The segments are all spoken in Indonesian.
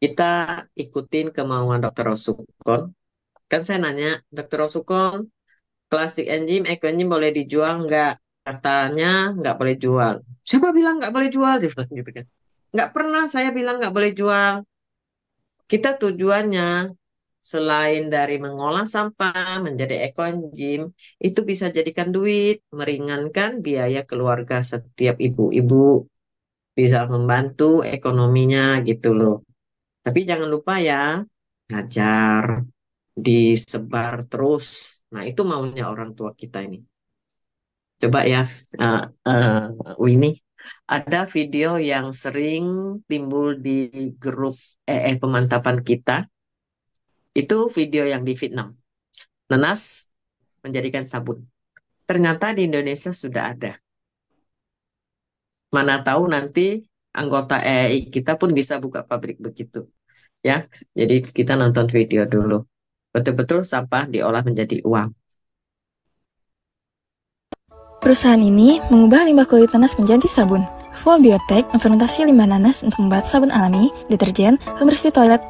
kita ikutin kemauan Dokter Rosukon. Kan saya nanya, Dokter Rosukon, klasik enzim, eko enzim boleh dijual nggak? Katanya nggak boleh jual. Siapa bilang nggak boleh jual? Dia bilang gitu kan. Nggak pernah saya bilang nggak boleh jual. Kita tujuannya selain dari mengolah sampah menjadi ekoenzim, itu bisa jadikan duit, meringankan biaya keluarga setiap ibu-ibu, bisa membantu ekonominya gitu loh. Tapi jangan lupa ya, ngajar, disebar terus. Nah, itu maunya orang tua kita ini. Coba ya, uh, uh, Winnie, ada video yang sering timbul di grup pemantapan kita. Itu video yang di Vietnam. Nanas menjadikan sabun. Ternyata di Indonesia sudah ada. Mana tahu nanti anggota EI kita pun bisa buka pabrik begitu. Ya, jadi kita nonton video dulu. Betul-betul sampah diolah menjadi uang. Perusahaan ini mengubah limbah kulit nanas menjadi sabun. Full Biotech memfermentasi limbah nanas untuk membuat sabun alami, deterjen, pembersih toilet,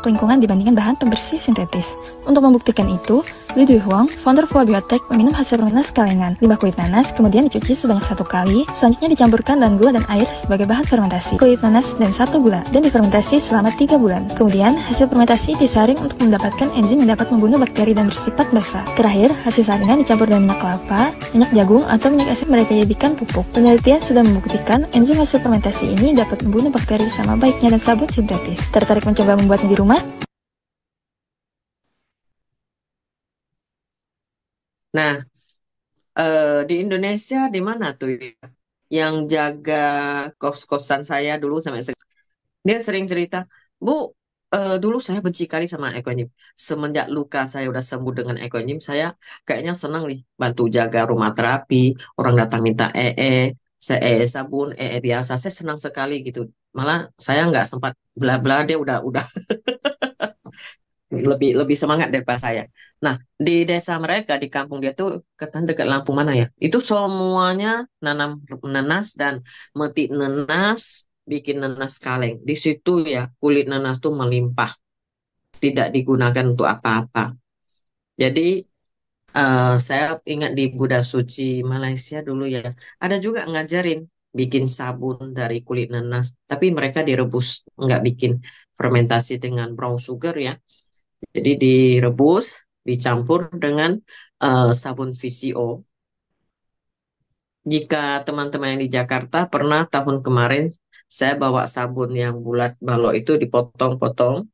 lingkungan dibandingkan bahan pembersih sintetis. Untuk membuktikan itu, Li Dui Huang, founder Full Biotech, meminum hasil fermentasi kalengan. Limbah kulit nanas kemudian dicuci sebanyak 1 kali, selanjutnya dicampurkan dengan gula dan air sebagai bahan fermentasi. Kulit nanas dan 1 gula, dan difermentasi selama 3 bulan. Kemudian, hasil fermentasi disaring untuk mendapatkan enzim yang dapat membunuh bakteri dan bersifat basa. Terakhir, hasil saringan dicampur dengan minyak kelapa, minyak jagung, atau minyak asid mereka jadikan pupuk. Penelitian sudah membuktikan enzim hasil fermentasi ini dapat membunuh bakteri sama baiknya dan sabun sintetis. Tertarik mencoba membuatnya di rumah? Nah, di Indonesia di mana tuh ya? Yang jaga kos-kosan saya dulu sampai sekarang. Dia sering cerita, Bu, dulu saya benci kali sama Ekonim. Semenjak luka saya udah sembuh dengan Ekonim, saya kayaknya senang nih bantu jaga rumah terapi. Orang datang minta saya sabun, biasa. Saya senang sekali gitu. Malah saya nggak sempat bla-bla, dia udah lebih lebih semangat daripada saya. Nah, di desa mereka di kampung dia tuh ketan dekat Lampung mana ya? Itu semuanya nanam nanas dan metik nanas, bikin nanas kaleng. Di situ ya kulit nanas tuh melimpah, tidak digunakan untuk apa-apa. Jadi saya ingat di Buddha Suci Malaysia dulu ya, ada juga ngajarin bikin sabun dari kulit nanas, tapi mereka direbus, nggak bikin fermentasi dengan brown sugar ya. Jadi direbus, dicampur dengan sabun VCO. Jika teman-teman yang di Jakarta pernah tahun kemarin saya bawa sabun yang bulat balok itu dipotong-potong,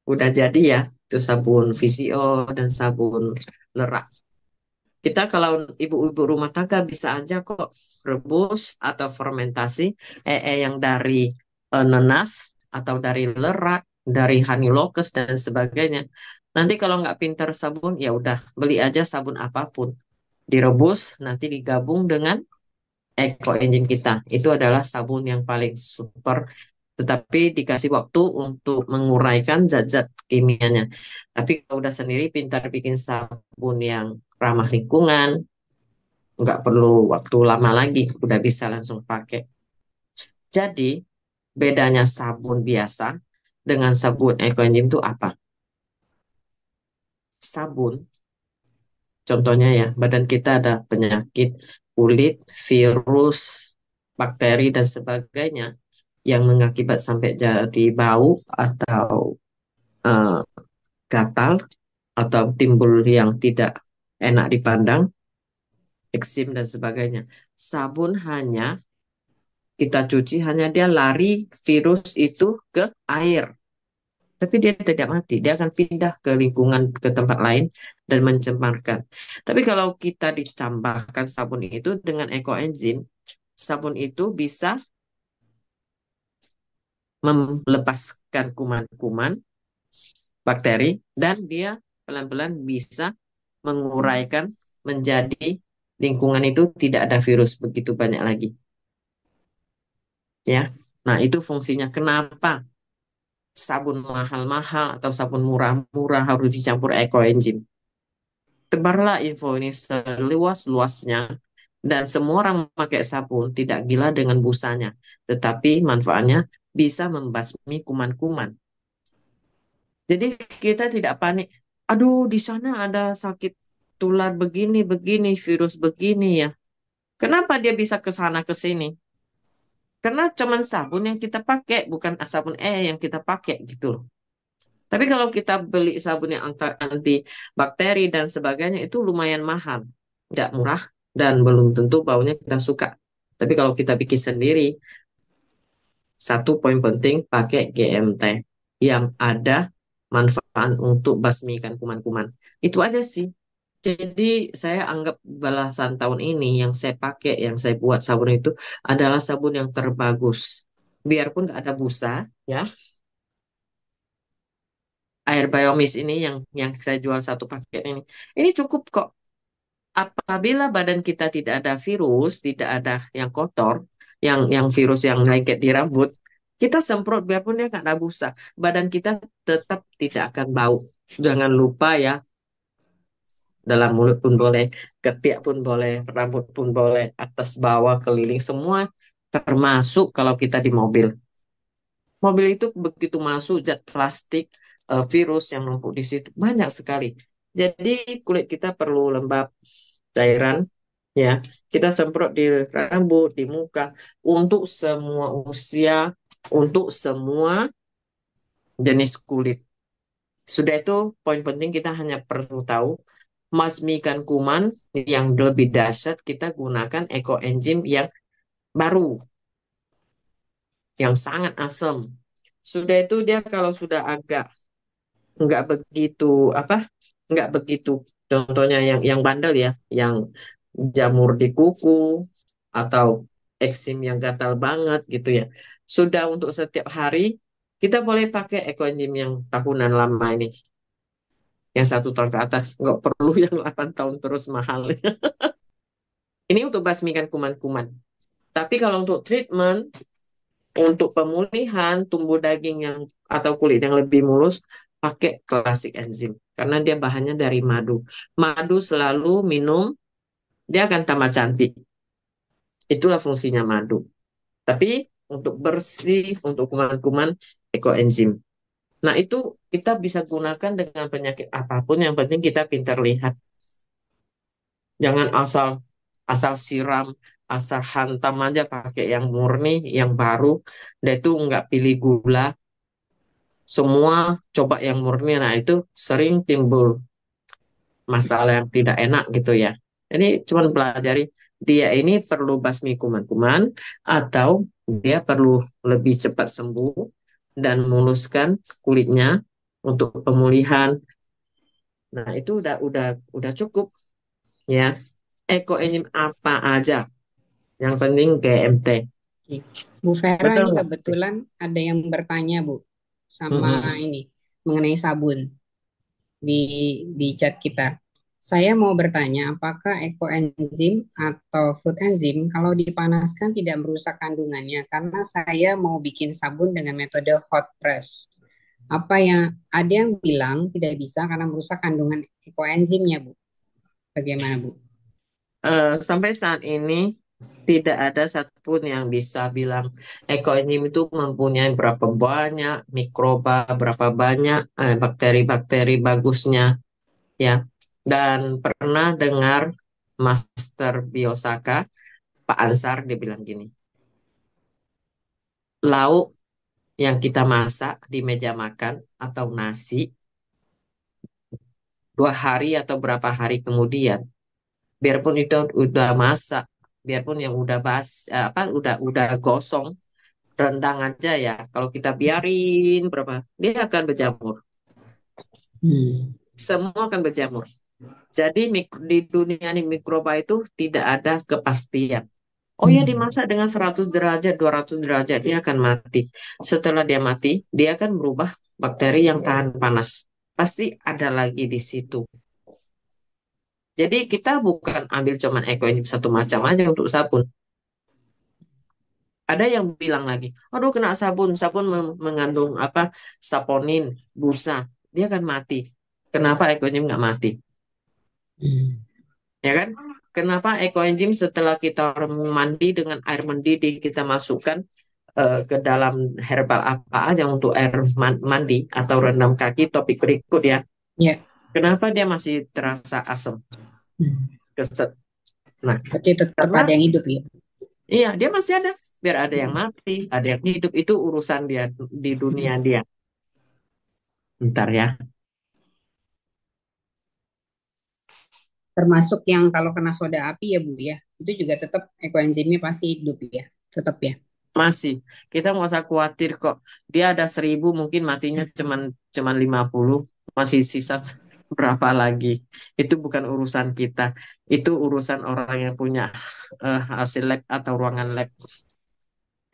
udah jadi ya, itu sabun VCO dan sabun lerak. Kita kalau ibu-ibu rumah tangga bisa aja kok rebus atau fermentasi yang dari nanas atau dari lerak, dari honey locust dan sebagainya. Nanti kalau nggak pintar sabun, ya udah beli aja sabun apapun. Direbus, nanti digabung dengan eco engine kita. Itu adalah sabun yang paling super, tetapi dikasih waktu untuk menguraikan zat-zat kimianya. Tapi kalau udah sendiri pintar bikin sabun yang ramah lingkungan, nggak perlu waktu lama lagi, udah bisa langsung pakai. Jadi, bedanya sabun biasa dengan sabun ekoenzim itu apa? Sabun, contohnya ya, badan kita ada penyakit kulit, virus, bakteri, dan sebagainya yang mengakibat sampai jadi bau atau eh, gatal atau timbul yang tidak enak dipandang, eksim dan sebagainya. Sabun hanya kita cuci, hanya dia lari virus itu ke air. Tapi dia tidak mati, dia akan pindah ke lingkungan, ke tempat lain dan mencemarkan. Tapi kalau kita ditambahkan sabun itu dengan ekoenzim, sabun itu bisa melepaskan kuman-kuman, bakteri, dan dia pelan-pelan bisa menguraikan menjadi lingkungan itu tidak ada virus begitu banyak lagi. Ya, nah itu fungsinya. Kenapa sabun mahal-mahal atau sabun murah-murah harus dicampur ekoenzim? Tebarlah info ini seluas-luasnya Dan semua orang memakai sabun tidak gila dengan busanya, tetapi manfaatnya bisa membasmi kuman-kuman. Jadi kita tidak panik. Aduh, di sana ada sakit tular begini, begini, virus begini ya. Kenapa dia bisa ke sana ke sini? Karena cuman sabun yang kita pakai, bukan sabun yang kita pakai gitu loh. Tapi kalau kita beli sabun yang anti bakteri dan sebagainya itu lumayan mahal, nggak murah dan belum tentu baunya kita suka. Tapi kalau kita bikin sendiri, satu poin penting pakai GMT yang ada manfaat untuk basmikan kuman-kuman. Itu aja sih. Jadi saya anggap belasan tahun ini yang saya pakai, yang saya buat sabun itu adalah sabun yang terbagus. Biarpun nggak ada busa, ya, air biomis ini yang saya jual satu paket ini cukup kok. Apabila badan kita tidak ada virus, tidak ada yang kotor, yang virus yang lengket di rambut, kita semprot biarpun dia nggak ada busa, badan kita tetap tidak akan bau. Jangan lupa ya, dalam mulut pun boleh, ketiak pun boleh, rambut pun boleh, atas bawah keliling semua termasuk kalau kita di mobil. Mobil itu begitu masuk zat plastik, virus yang numpuk di situ banyak sekali. Jadi kulit kita perlu lembab, cairan, ya. Kita semprot di rambut, di muka, untuk semua usia, untuk semua jenis kulit. Sudah itu poin penting kita hanya perlu tahu masmikan kuman yang lebih dahsyat kita gunakan ekoenzim yang baru, yang sangat asam. Sudah itu dia kalau sudah agak nggak begitu apa nggak begitu contohnya yang bandel ya, yang jamur di kuku atau eksim yang gatal banget gitu ya, sudah untuk setiap hari kita boleh pakai ekoenzim yang tahunan lama ini, yang 1 tahun ke atas, nggak perlu yang 8 tahun terus mahal. Ini untuk basmikan kuman-kuman. Tapi kalau untuk treatment, untuk pemulihan tumbuh daging yang atau kulit yang lebih mulus, pakai klasik enzim karena dia bahannya dari madu. Madu selalu minum, dia akan tambah cantik. Itulah fungsinya madu. Tapi untuk bersih, untuk kuman-kuman, ekoenzim. Nah, itu kita bisa gunakan dengan penyakit apapun, yang penting kita pintar lihat. Jangan asal asal siram, asal hantam aja pakai yang murni, yang baru. Dan itu nggak pilih gula, semua coba yang murni. Nah, itu sering timbul masalah yang tidak enak gitu ya. Ini cuma pelajari dia ini perlu basmi kuman-kuman atau dia perlu lebih cepat sembuh dan muluskan kulitnya untuk pemulihan. Nah, itu udah cukup ya. Ekoenzim apa aja, yang penting GMT. Oke. Bu Vera, Betul ini nggak? kebetulan ada yang bertanya, Bu, sama Mm-mm. ini mengenai sabun di chat kita. Saya mau bertanya, apakah ekoenzim atau food enzim kalau dipanaskan tidak merusak kandungannya? Karena saya mau bikin sabun dengan metode hot press. Apa yang ada yang bilang tidak bisa karena merusak kandungan ekoenzimnya, Bu? Bagaimana, Bu? Sampai saat ini tidak ada satupun yang bisa bilang ekoenzim itu mempunyai berapa banyak mikroba, berapa banyak bakteri-bakteri bagusnya ya. Dan pernah dengar Master Biosaka, Pak Ansar, dia bilang gini, lauk yang kita masak di meja makan atau nasi 2 hari atau berapa hari kemudian, biarpun itu udah masak, biarpun yang udah udah gosong, rendang aja ya, kalau kita biarin berapa, dia akan berjamur. Hmm. Semua akan berjamur. Jadi di dunia ini mikroba itu tidak ada kepastian. Oh ya, dimasak dengan 100 derajat, 200 derajat, dia akan mati. Setelah dia mati, dia akan berubah bakteri yang tahan panas. Pasti ada lagi di situ. Jadi kita bukan ambil cuman ekoenzim satu macam aja untuk sabun. Ada yang bilang lagi, aduh kena sabun, sabun mengandung apa, saponin, busa, dia akan mati. Kenapa ekoenzim nggak mati? Hmm. Ya kan? kenapa ekoenzim setelah kita mandi dengan air mendidih kita masukkan ke dalam herbal apa aja untuk air mandi atau rendam kaki topik berikut ya. Ya. Kenapa dia masih terasa asam, keset? Nah, Berarti tetap karena ada yang hidup ya. iya dia masih ada. Biar ada yang mati, ada yang hidup itu urusan dia di dunia dia. Bentar ya. Termasuk yang kalau kena soda api ya Bu ya, itu juga tetap ekoenzimnya pasti hidup ya, tetap ya. Masih, kita nggak usah khawatir kok. Dia ada 1.000, mungkin matinya cuman cuman 50, masih sisa berapa lagi. Itu bukan urusan kita. Itu urusan orang yang punya hasil lab atau ruangan lab.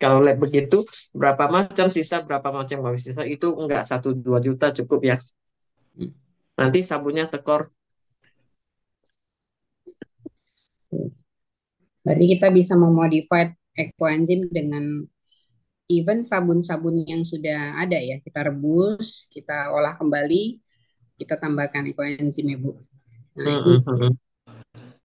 Kalau lab begitu, berapa macam sisa, berapa macam habis sisa, itu enggak 1-2 juta cukup ya. Nanti sabunnya tekor. Berarti kita bisa memodify ekoenzim dengan even sabun-sabun yang sudah ada ya. Kita rebus, kita olah kembali, kita tambahkan ekoenzim ya Bu. Nah, Mm, itu mm, mm.